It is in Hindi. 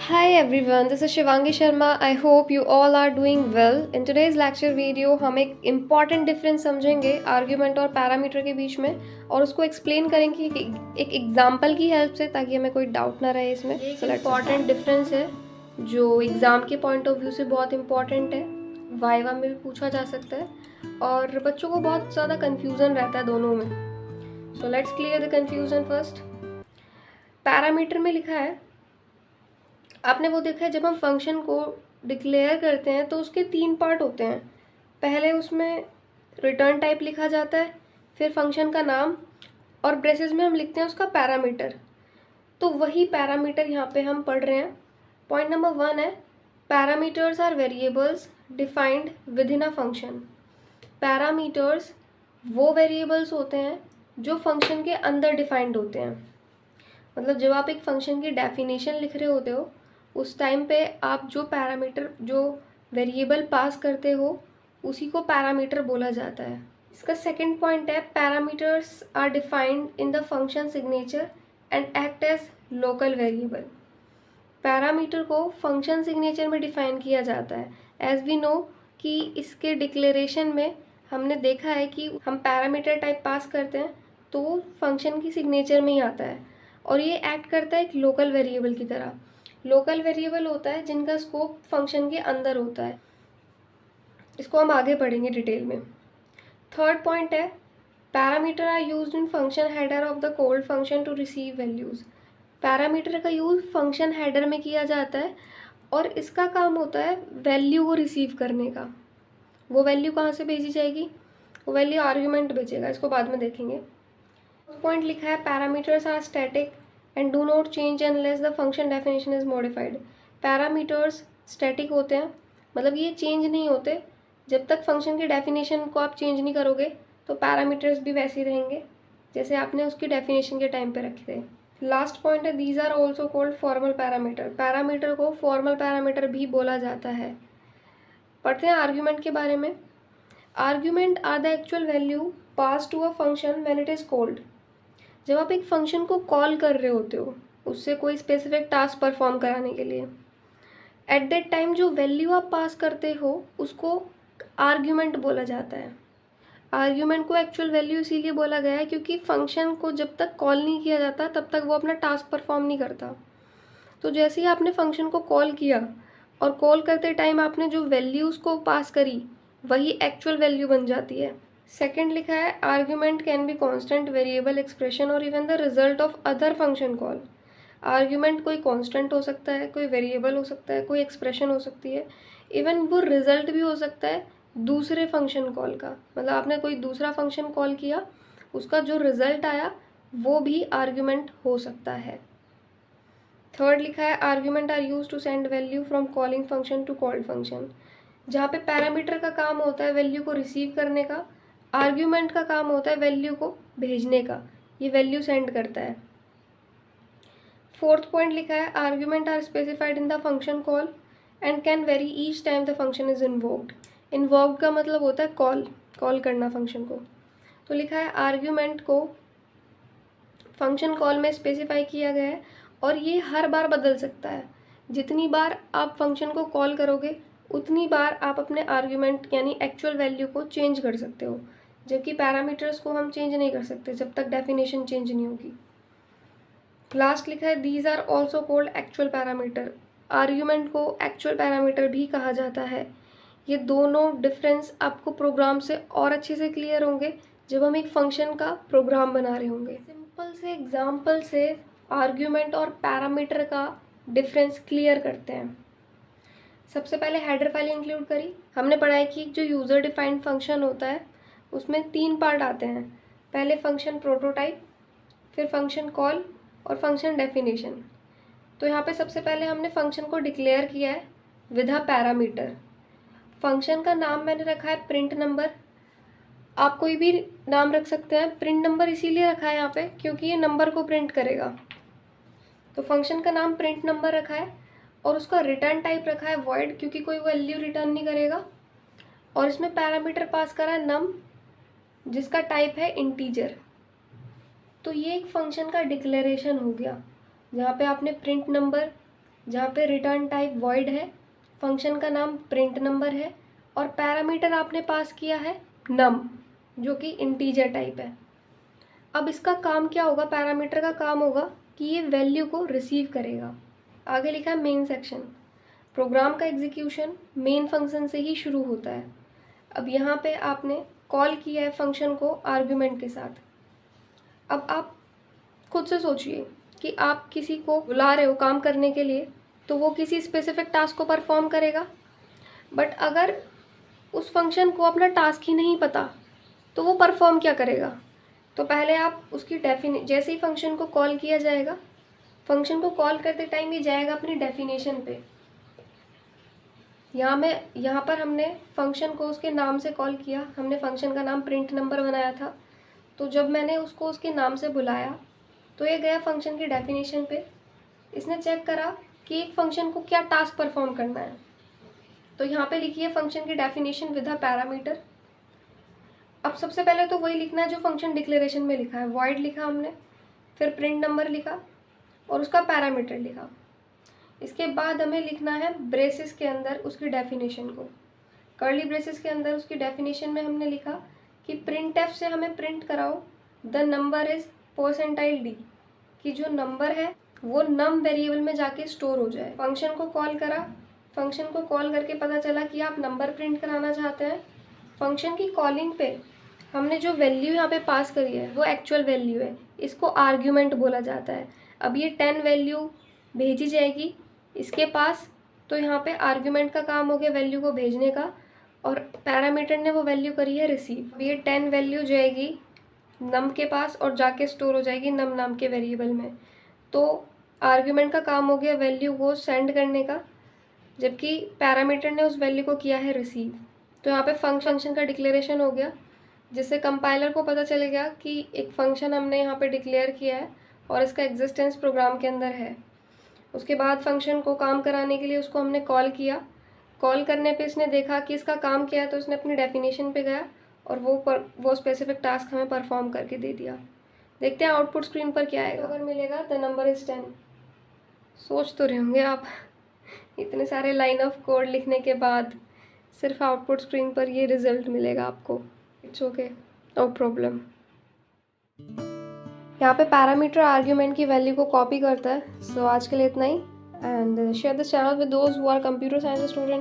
Hi everyone, this is Shivangi Sharma. I hope you all are doing well. In today's lecture video हम एक important difference समझेंगे argument और parameter के बीच में और उसको explain करेंगे एक example की help से ताकि हमें कोई doubt ना रहे इसमें. ये एक important difference है जो exam के point of view से बहुत important है, वाइवा में भी पूछा जा सकता है और बच्चों को बहुत ज़्यादा confusion रहता है दोनों में. So let's clear the confusion first. Parameter में लिखा है, आपने वो देखा है जब हम फंक्शन को डिक्लेयर करते हैं तो उसके 3 पार्ट होते हैं. पहले उसमें रिटर्न टाइप लिखा जाता है, फिर फंक्शन का नाम और ब्रेसेस में हम लिखते हैं उसका पैरामीटर. तो वही पैरामीटर यहाँ पे हम पढ़ रहे हैं. पॉइंट नंबर 1 है, parameters are variables defined within a function. Parameters वो वेरिएबल्स होते हैं जो फंक्शन के अंदर डिफाइंड होते हैं. मतलब जब आप एक फंक्शन की डेफिनेशन लिख रहे होते हो उस टाइम पे आप जो पैरामीटर जो वेरिएबल पास करते हो उसी को पैरामीटर बोला जाता है. इसका सेकंड पॉइंट है, parameters are defined in the function signature and act as local variable. Parameter को फंक्शन सिग्नेचर में डिफाइन किया जाता है. एज वी नो कि इसके डिक्लेरेशन में हमने देखा है कि हम पैरामीटर टाइप पास करते हैं तो फंक्शन की सिग्नेचर में ही आता है और ये एक्ट करता है एक लोकल वेरिएबल की तरह. लोकल वेरिएबल होता है जिनका स्कोप फंक्शन के अंदर होता है. इसको हम आगे पढ़ेंगे डिटेल में. थर्ड पॉइंट है, parameter are used in function header of the code function to receive values. Parameter का यूज़ फंक्शन हेडर में किया जाता है और इसका काम होता है वैल्यू को रिसीव करने का. वो वैल्यू कहाँ से भेजी जाएगी? वो वैल्यू आर्ग्यूमेंट भेजेगा, इसको बाद में देखेंगे. पॉइंट लिखा है, parameters are static and do not change unless the function definition is modified. Parameters static होते हैं, मतलब ये चेंज नहीं होते. जब तक फंक्शन की डेफिनेशन को आप चेंज नहीं करोगे तो पैरामीटर्स भी वैसे ही रहेंगे जैसे आपने उसकी डेफिनेशन के टाइम पे रखे थे. लास्ट पॉइंट है, these are also called formal parameter. Parameter को फॉर्मल पैरामीटर भी बोला जाता है. पढ़ते हैं आर्ग्यूमेंट के बारे में. Argument are the actual value pass to a function when it is called. जब आप एक फंक्शन को कॉल कर रहे होते हो उससे कोई स्पेसिफिक टास्क परफॉर्म कराने के लिए, एट दैट टाइम जो वैल्यू आप पास करते हो उसको आर्ग्यूमेंट बोला जाता है. आर्ग्यूमेंट को एक्चुअल वैल्यू इसीलिए बोला गया है क्योंकि फंक्शन को जब तक कॉल नहीं किया जाता तब तक वो अपना टास्क परफॉर्म नहीं करता. तो जैसे ही आपने फंक्शन को कॉल किया और कॉल करते टाइम आपने जो वैल्यूज़ को पास करी वही एक्चुअल वैल्यू बन जाती है. सेकेंड लिखा है, argument can be constant variable expression और even the result of other function call. Argument कोई कॉन्स्टेंट हो सकता है, कोई वेरिएबल हो सकता है, कोई एक्सप्रेशन हो सकती है, इवन वो रिजल्ट भी हो सकता है दूसरे फंक्शन कॉल का. मतलब आपने कोई दूसरा फंक्शन कॉल किया उसका जो रिजल्ट आया वो भी आर्ग्यूमेंट हो सकता है. थर्ड लिखा है, argument are use to send value from calling function to called function. जहाँ पे पैरामीटर का काम होता है वैल्यू को रिसीव करने का, आर्ग्यूमेंट का काम होता है वैल्यू को भेजने का. ये वैल्यू सेंड करता है. फोर्थ पॉइंट लिखा है, argument are specified in the function call and can vary each time the function is invoked. Invoked का मतलब होता है कॉल करना फंक्शन को. तो लिखा है आर्ग्यूमेंट को फंक्शन कॉल में स्पेसिफाई किया गया है और ये हर बार बदल सकता है. जितनी बार आप फंक्शन को कॉल करोगे उतनी बार आप अपने आर्ग्यूमेंट यानी एक्चुअल वैल्यू को चेंज कर सकते हो, जबकि पैरामीटर्स को हम चेंज नहीं कर सकते जब तक डेफिनेशन चेंज नहीं होगी. लास्ट लिखा है, these are also called actual parameter. Argument को एक्चुअल पैरामीटर भी कहा जाता है. ये दोनों डिफरेंस आपको प्रोग्राम से और अच्छे से क्लियर होंगे जब हम एक फंक्शन का प्रोग्राम बना रहे होंगे. सिंपल से एग्जाम्पल से आर्ग्यूमेंट और पैरामीटर का डिफरेंस क्लियर करते हैं. सबसे पहले हेडर फाइल इंक्लूड करी. हमने पढ़ा है कि जो यूज़र डिफाइंड फंक्शन होता है उसमें 3 पार्ट आते हैं. पहले फंक्शन प्रोटोटाइप, फिर फंक्शन कॉल और फंक्शन डेफिनेशन. तो यहाँ पे सबसे पहले हमने फंक्शन को डिक्लेयर किया है विद अ पैरामीटर. फंक्शन का नाम मैंने रखा है प्रिंट नंबर. आप कोई भी नाम रख सकते हैं. प्रिंट नंबर इसीलिए रखा है यहाँ पे क्योंकि ये नंबर को प्रिंट करेगा. तो फंक्शन का नाम प्रिंट नंबर रखा है और उसका रिटर्न टाइप रखा है वॉइड क्योंकि कोई वैल्यू रिटर्न नहीं करेगा. और इसमें पैरामीटर पास करा है नम जिसका टाइप है इंटीजर. तो ये एक फंक्शन का डिक्लेरेशन हो गया जहाँ पे आपने प्रिंट नंबर जहाँ पे रिटर्न टाइप वॉइड है, फंक्शन का नाम प्रिंट नंबर है और पैरामीटर आपने पास किया है नम, जो कि इंटीजर टाइप है। अब इसका काम क्या होगा, पैरामीटर का काम होगा कि ये वैल्यू को रिसीव करेगा। आगे लिखा है मेन सेक्शन। प्रोग्राम का एग्जीक्यूशन मेन फंक्शन से ही शुरू होता है। अब यहाँ पे आपने कॉल किया है फंक्शन को आर्ग्यूमेंट के साथ। अब आप खुद से सोचिए कि आप किसी को बुला रहे हो काम करने के लिए, तो वो किसी स्पेसिफिक टास्क को परफॉर्म करेगा। बट अगर उस फंक्शन को अपना टास्क ही नहीं पता तो वो परफॉर्म क्या करेगा? तो पहले आप उसकी जैसे ही फंक्शन को कॉल किया जाएगा, फंक्शन को कॉल करते टाइम ये जाएगा अपनी डेफिनेशन पे। यहाँ पर हमने फंक्शन को उसके नाम से कॉल किया, हमने फंक्शन का नाम प्रिंट नंबर बनाया था। तो जब मैंने उसको उसके नाम से बुलाया तो ये गया फंक्शन की डेफिनेशन पे। इसने चेक करा कि एक फंक्शन को क्या टास्क परफॉर्म करना है। तो यहाँ पे लिखी है फंक्शन की डेफिनेशन विद अ पैरामीटर। अब सबसे पहले तो वही लिखना है जो फंक्शन डिक्लेरेशन में लिखा है, वॉइड लिखा हमने, फिर प्रिंट नंबर लिखा और उसका पैरामीटर लिखा। इसके बाद हमें लिखना है ब्रेसेस के अंदर उसकी डेफिनेशन को। कर्ली ब्रेसेस के अंदर उसकी डेफिनेशन में हमने लिखा कि प्रिंट एफ से हमें प्रिंट कराओ the number is percentile D, कि जो नंबर है वो नम वेरिएबल में जाके स्टोर हो जाए। फंक्शन को कॉल करा, फंक्शन को कॉल करके पता चला कि आप नंबर प्रिंट कराना चाहते हैं। फंक्शन की कॉलिंग पे हमने जो वैल्यू यहाँ पे पास करी है वो एक्चुअल वैल्यू है, इसको आर्ग्यूमेंट बोला जाता है। अब ये 10 वैल्यू भेजी जाएगी इसके पास, तो यहाँ पे आर्ग्यूमेंट का काम हो गया वैल्यू को भेजने का, और पैरामीटर ने वो वैल्यू करी है रिसीव। अब ये 10 वैल्यू जाएगी नम के पास और जाके स्टोर हो जाएगी नम नाम के वेरिएबल में। तो आर्ग्यूमेंट का काम हो गया वैल्यू को सेंड करने का, जबकि पैरामीटर ने उस वैल्यू को किया है रिसीव। तो यहाँ पे फंक्शन का डिक्लेरेशन हो गया, जिससे कंपाइलर को पता चलेगा कि एक फंक्शन हमने यहाँ पे डिक्लेयर किया है और इसका एग्जिस्टेंस प्रोग्राम के अंदर है। उसके बाद फंक्शन को काम कराने के लिए उसको हमने कॉल किया। कॉल करने पे इसने देखा कि इसका काम क्या है, तो इसने अपनी डेफिनेशन पे गया और वो स्पेसिफिक टास्क हमें परफॉर्म करके दे दिया। देखते हैं आउटपुट स्क्रीन पर क्या आएगा। अगर मिलेगा द नंबर इज़ 10। सोच तो रहे होंगे आप इतने सारे लाइन ऑफ कोड लिखने के बाद सिर्फ आउटपुट स्क्रीन पर ये रिजल्ट मिलेगा आपको। It's okay, no problem. यहाँ पे पैरामीटर आर्ग्यूमेंट की वैल्यू को कॉपी करता है। सो आज के लिए इतना ही, and share this channel with those who are computer science student.